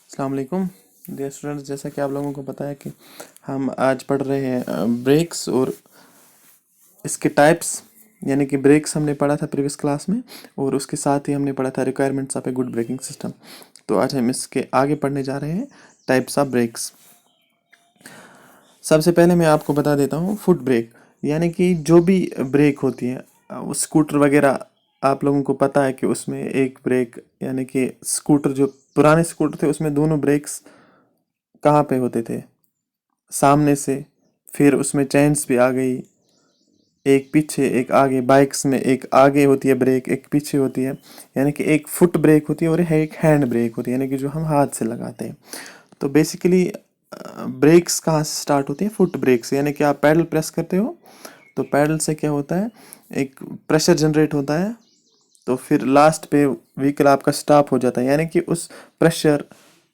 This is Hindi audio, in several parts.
अस्सलाम वालेकुम डियर स्टूडेंट्स। जैसा कि आप लोगों को पता है कि हम आज पढ़ रहे हैं ब्रेक्स और इसके टाइप्स। यानी कि ब्रेक्स हमने पढ़ा था प्रीवियस क्लास में, और उसके साथ ही हमने पढ़ा था requirements of a good braking system. तो आज हम इसके आगे पढ़ने जा रहे हैं टाइप्स ऑफ ब्रेक्स। सबसे पहले मैं आपको बता देता हूँ फुट ब्रेक, यानी कि जो भी ब्रेक होती है स्कूटर वगैरह, आप लोगों को पता है कि उसमें एक ब्रेक, यानी कि स्कूटर जो पुराने स्कूटर थे उसमें दोनों ब्रेक्स कहाँ पे होते थे, सामने से। फिर उसमें चेंस भी आ गई, एक पीछे एक आगे। बाइक्स में एक आगे होती है ब्रेक, एक पीछे होती है, यानी कि एक फुट ब्रेक होती है और एक हैंड ब्रेक होती है, यानी कि जो हम हाथ से लगाते हैं। तो बेसिकली ब्रेक्स कहाँ से स्टार्ट होती है? फुट ब्रेक से। यानी कि आप पैडल प्रेस करते हो तो पैडल से क्या होता है, एक प्रेशर जनरेट होता है, तो फिर लास्ट पे व्हीकल आपका स्टॉप हो जाता है, यानी कि उस प्रेशर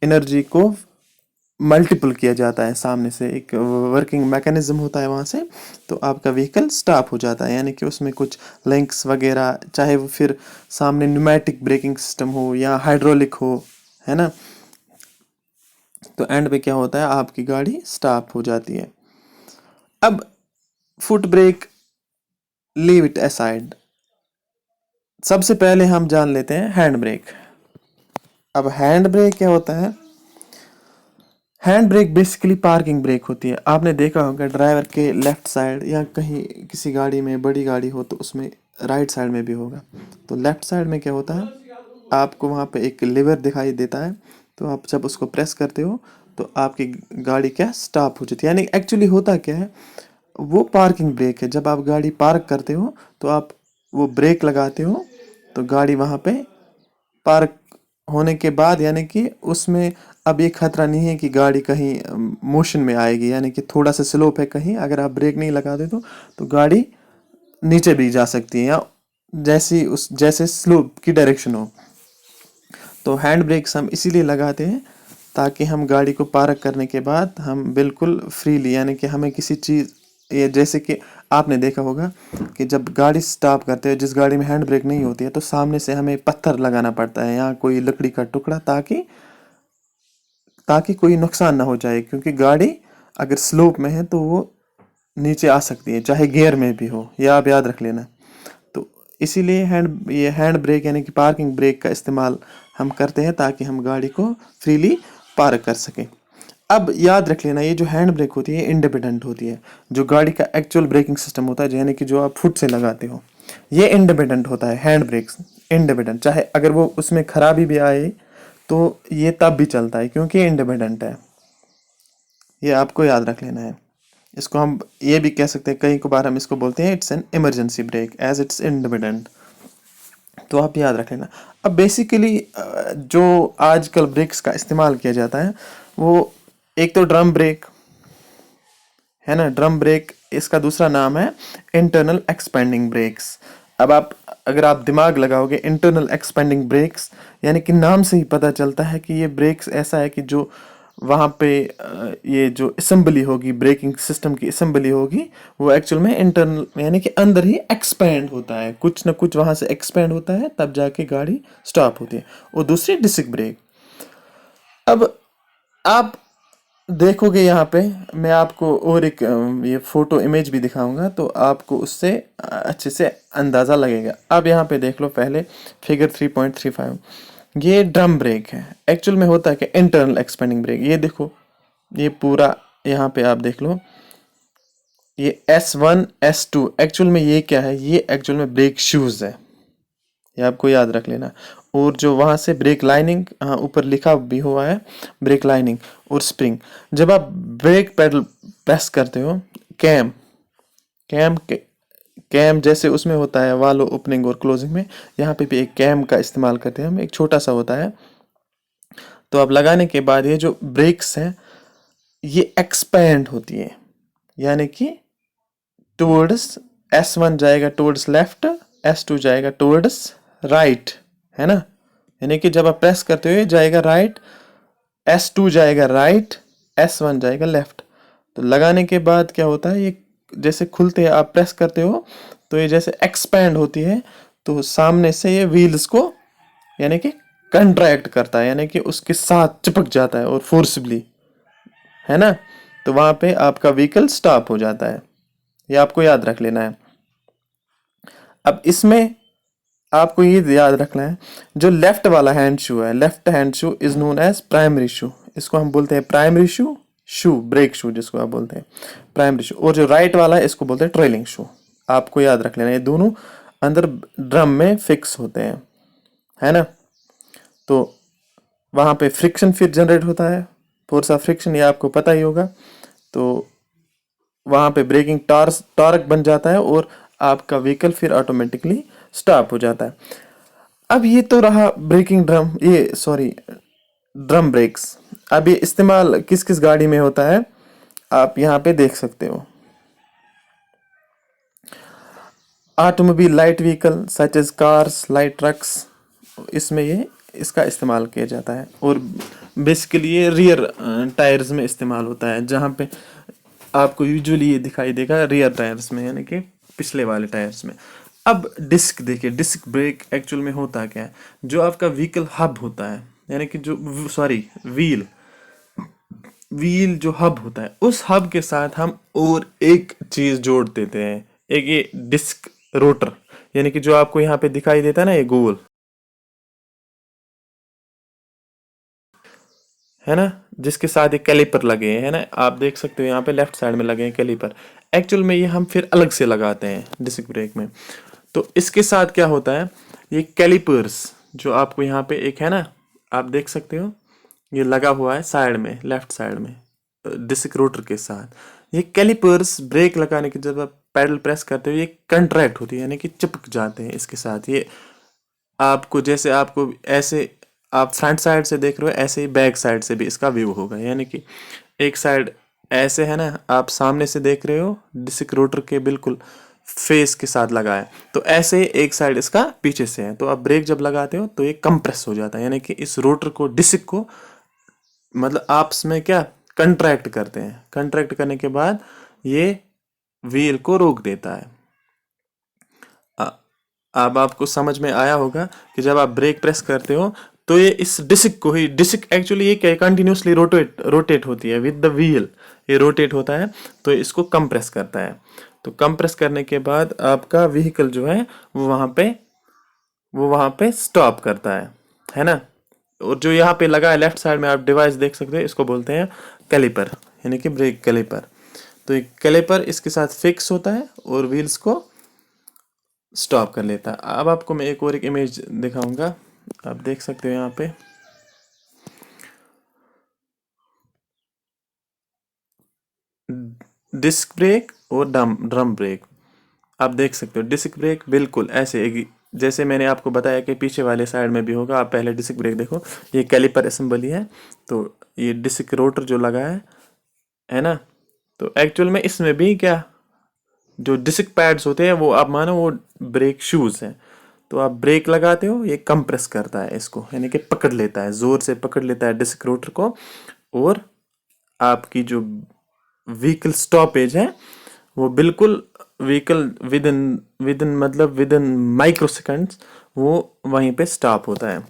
एनर्जी को मल्टीपल किया जाता है सामने से, एक वर्किंग मैकेनिज्म होता है वहाँ से, तो आपका व्हीकल स्टॉप हो जाता है। यानी कि उसमें कुछ लिंक्स वगैरह, चाहे वो फिर सामने न्यूमेटिक ब्रेकिंग सिस्टम हो या हाइड्रोलिक हो, है ना। तो एंड पे क्या होता है, आपकी गाड़ी स्टॉप हो जाती है। अब foot brake, leave it aside. सबसे पहले हम जान लेते हैं हैंड ब्रेक। अब हैंड ब्रेक क्या होता है? Hand brake basically parking brake होती है। आपने देखा होगा ड्राइवर के लेफ्ट साइड, या कहीं किसी गाड़ी में, बड़ी गाड़ी हो तो उसमें राइट साइड में भी होगा। तो लेफ्ट साइड में क्या होता है, आपको वहाँ पे एक लीवर दिखाई देता है, तो आप जब उसको प्रेस करते हो तो आपकी गाड़ी क्या स्टॉप हो जाती है। यानी एक्चुअली होता क्या है, वो पार्किंग ब्रेक है। जब आप गाड़ी पार्क करते हो तो आप वो ब्रेक लगाते हो, तो गाड़ी वहाँ पे पार्क होने के बाद, यानी कि उसमें अब ये खतरा नहीं है कि गाड़ी कहीं मोशन में आएगी, यानी कि थोड़ा सा स्लोप है कहीं, अगर आप ब्रेक नहीं लगाते तो गाड़ी नीचे भी जा सकती है, या जैसे स्लोप की डायरेक्शन हो। तो हैंड ब्रेक्स हम इसीलिए लगाते हैं ताकि हम गाड़ी को पार्क करने के बाद हम बिल्कुल फ्रीली, यानी कि हमें किसी चीज़, ये जैसे कि आपने देखा होगा कि जब गाड़ी स्टॉप करते हैं, जिस गाड़ी में हैंड ब्रेक नहीं होती है, तो सामने से हमें पत्थर लगाना पड़ता है या कोई लकड़ी का टुकड़ा, ताकि ताकि कोई नुकसान ना हो जाए, क्योंकि गाड़ी अगर स्लोप में है तो वो नीचे आ सकती है, चाहे गियर में भी हो, यह आप याद रख लेना। तो इसीलिए ये हैंड ब्रेक यानी कि पार्किंग ब्रेक का इस्तेमाल हम करते हैं ताकि हम गाड़ी को फ्रीली पार्क कर सकें। अब याद रख लेना, ये जो हैंड ब्रेक होती है इंडिपेंडेंट होती है। जो गाड़ी का एक्चुअल ब्रेकिंग सिस्टम होता है, यानी कि जो आप फुट से लगाते हो, ये इंडिपेंडेंट होता है। हैंड ब्रेक्स इंडिपेंडेंट, चाहे अगर वो उसमें खराबी भी आए तो ये तब भी चलता है, क्योंकि ये इंडिपेंडेंट है। ये आपको याद रख लेना है। इसको हम ये भी कह सकते हैं, कई बार हम इसको बोलते हैं it's an emergency brake as it's independent. तो आप याद रख लेना। अब बेसिकली जो आजकल ब्रेक्स का इस्तेमाल किया जाता है, वो एक तो ड्रम ब्रेक है ना। ड्रम ब्रेक इसका दूसरा नाम है इंटरनल एक्सपेंडिंग ब्रेक्स। अब आप, अगर आप दिमाग लगाओगे, इंटरनल एक्सपेंडिंग ब्रेक्स यानी कि नाम से ही पता चलता है कि ये ब्रेक्स ऐसा है कि जो वहाँ पे ये जो असेंबली होगी, ब्रेकिंग सिस्टम की असेंबली होगी, वो एक्चुअल में इंटरनल यानी कि अंदर ही एक्सपेंड होता है, कुछ ना कुछ वहाँ से एक्सपेंड होता है, तब जाके गाड़ी स्टॉप होती है। और दूसरी डिस्क ब्रेक। अब आप देखोगे यहाँ पे, मैं आपको और एक ये फोटो इमेज भी दिखाऊंगा, तो आपको उससे अच्छे से अंदाज़ा लगेगा। अब यहाँ पे देख लो पहले फिगर 3.35, ये ड्रम ब्रेक है। एक्चुअल में होता है कि इंटरनल एक्सपेंडिंग ब्रेक। ये देखो, ये पूरा यहाँ पे आप देख लो, ये S1 S2 एक्चुअल में ये क्या है, ये एक्चुअल में ब्रेक शूज़ है, ये आपको याद रख लेना। और जो वहाँ से ब्रेक लाइनिंग, हाँ ऊपर लिखा भी हुआ है ब्रेक लाइनिंग और स्प्रिंग। जब आप ब्रेक पेडल प्रेस करते हो, कैम कैम कैम जैसे उसमें होता है वाल्व ओपनिंग और क्लोजिंग में, यहाँ पे भी एक कैम का इस्तेमाल करते हैं हम, एक छोटा सा होता है। तो अब लगाने के बाद ये जो ब्रेक्स हैं ये एक्सपैंड होती है, यानी कि टुवर्ड्स S1 जाएगा टुवर्ड्स लेफ्ट, S2 जाएगा टुवर्ड्स राइट, है ना। यानी कि जब आप प्रेस करते हो ये जाएगा राइट, S2 जाएगा राइट, S1 जाएगा लेफ्ट। तो लगाने के बाद क्या होता है, ये जैसे खुलते हैं, आप प्रेस करते हो तो ये जैसे एक्सपैंड होती है, तो सामने से ये व्हील्स को यानी कि कंट्रैक्ट करता है, यानी कि उसके साथ चिपक जाता है और फोर्सबली, है ना, तो वहां पे आपका व्हीकल स्टॉप हो जाता है। ये आपको याद रख लेना है। अब इसमें आपको ये याद रखना है, जो लेफ्ट वाला हैंड शू है, left hand shoe is known as primary shoe. इसको हम बोलते हैं प्राइमरी शू, शू ब्रेक शू जिसको आप बोलते हैं प्राइमरी शू। और जो राइट वाला है इसको बोलते हैं ट्रेलिंग शू। आपको याद रख लेना, ये दोनों अंदर ड्रम में फिक्स होते हैं, है ना। तो वहां पे फ्रिक्शन फिर जनरेट होता है, फोर्स ऑफ फ्रिक्शन, ये आपको पता ही होगा। तो वहां पे ब्रेकिंग टॉर्क बन जाता है और आपका व्हीकल फिर ऑटोमेटिकली स्टॉप हो जाता है। अब ये तो रहा ब्रेकिंग ड्रम, ये सॉरी ड्रम ब्रेक्स। अब ये इस्तेमाल किस किस गाड़ी में होता है आप यहाँ पे देख सकते हो। Automobile light vehicle such as cars light trucks, इसमें ये इसका इस्तेमाल किया जाता है। और बेसिकली ये रियर टायर्स में इस्तेमाल होता है, जहाँ पे आपको यूजुअली ये दिखाई देगा रियर टायर्स में, यानी कि पिछले वाले टायर्स में। अब डिस्क देखिए, डिस्क ब्रेक एक्चुअल में होता क्या है, जो आपका व्हीकल हब होता है, यानी कि जो सॉरी व्हील व्हील जो हब होता है, उस हब के साथ हम और एक चीज जोड़ देते हैं, एक ये डिस्क रोटर, यानी कि जो आपको यहाँ पे दिखाई देता है ना, ये गोल, है ना, जिसके साथ एक कैलिपर लगे हैं, है ना, आप देख सकते हो यहाँ पे लेफ्ट साइड में लगे हैं कैलिपर। एक्चुअल में ये हम फिर अलग से लगाते हैं डिस्क ब्रेक में। तो इसके साथ क्या होता है, ये कैलिपर्स जो आपको यहाँ पे एक है ना, आप देख सकते हो, ये लगा हुआ है साइड में, लेफ्ट साइड में डिस्क रोटर के साथ। ये कैलिपर्स ब्रेक लगाने के जब आप पैडल प्रेस करते हो, ये कंट्रैक्ट होती है, यानी कि चिपक जाते हैं इसके साथ। ये आपको जैसे आपको ऐसे आप फ्रंट साइड से देख रहे हो, ऐसे ही बैक साइड से भी इसका व्यू होगा, यानी कि एक साइड ऐसे है ना, आप सामने से देख रहे हो डिस्क रोटर के बिल्कुल फेस के साथ लगा है, तो ऐसे ही एक साइड इसका पीछे से है। तो आप ब्रेक जब लगाते हो तो ये कंप्रेस हो जाता है, यानी कि इस रोटर को, डिस्क को, मतलब आपस में क्या कंट्रैक्ट करते हैं। कंट्रैक्ट करने के बाद ये व्हील को रोक देता है। अब आपको समझ में आया होगा कि जब आप ब्रेक प्रेस करते हो तो ये इस डिस्क को ही, डिस्क एक्चुअली ये क्या कंटिन्यूसली रोटेट होती है विद द व्हील, ये रोटेट होता है, तो इसको कंप्रेस करता है। तो कंप्रेस करने के बाद आपका व्हीकल जो है वो वहां पे स्टॉप करता है ना। और जो यहाँ पे लगा है लेफ्ट साइड में, आप डिवाइस देख सकते हो, इसको बोलते हैं कैलिपर, यानी कि ब्रेक कैलिपर। तो एक कैलिपर इसके साथ फिक्स होता है और व्हील्स को स्टॉप कर लेता है। अब आपको मैं एक और एक इमेज दिखाऊंगा, आप देख सकते हो यहाँ पे डिस्क ब्रेक और ड्रम ब्रेक। आप देख सकते हो डिस्क ब्रेक बिल्कुल ऐसे एक, जैसे मैंने आपको बताया कि पीछे वाले साइड में भी होगा। आप पहले डिस्क ब्रेक देखो, ये कैलिपर असेंबली है, तो ये डिस्क रोटर जो लगा है ना, तो एक्चुअल में इसमें भी क्या, जो डिस्क पैड्स होते हैं वो आप मानो वो ब्रेक शूज हैं। तो आप ब्रेक लगाते हो, ये कंप्रेस करता है इसको, यानी कि पकड़ लेता है, जोर से पकड़ लेता है डिस्क रोटर को, और आपकी जो व्हीकल स्टॉपेज है वो बिल्कुल व्हीकल विद इन मतलब विद इन माइक्रो सेकेंड्स वो वहीं पे स्टॉप होता है।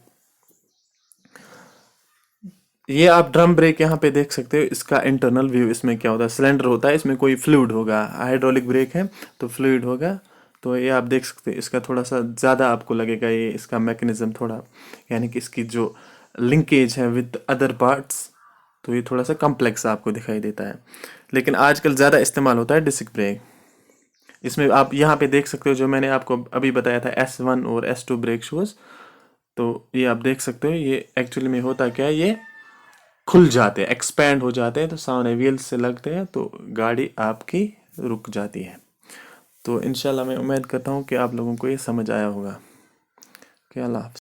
ये आप ड्रम ब्रेक यहाँ पे देख सकते हो, इसका इंटरनल व्यू। इसमें क्या होता है, सिलेंडर होता है, इसमें कोई फ्लूइड होगा, हाइड्रोलिक ब्रेक है तो फ्लूइड होगा। तो ये आप देख सकते हो, इसका थोड़ा सा ज़्यादा आपको लगेगा, ये इसका मैकेनिज्म थोड़ा, यानी कि इसकी जो लिंकेज है विद अदर पार्ट्स, तो ये थोड़ा सा कम्प्लेक्स आपको दिखाई देता है। लेकिन आजकल ज़्यादा इस्तेमाल होता है डिस्क ब्रेक। इसमें आप यहाँ पे देख सकते हो, जो मैंने आपको अभी बताया था S1 और S2 ब्रेक शूज, तो ये आप देख सकते हो, ये एक्चुअली में होता क्या है, ये खुल जाते हैं, एक्सपैंड हो जाते हैं, तो सामने व्हील्स से लगते हैं, तो गाड़ी आपकी रुक जाती है। तो इंशाल्लाह मैं उम्मीद करता हूँ कि आप लोगों को ये समझ आया होगा। क्या अल्लाह हाफ़िज़।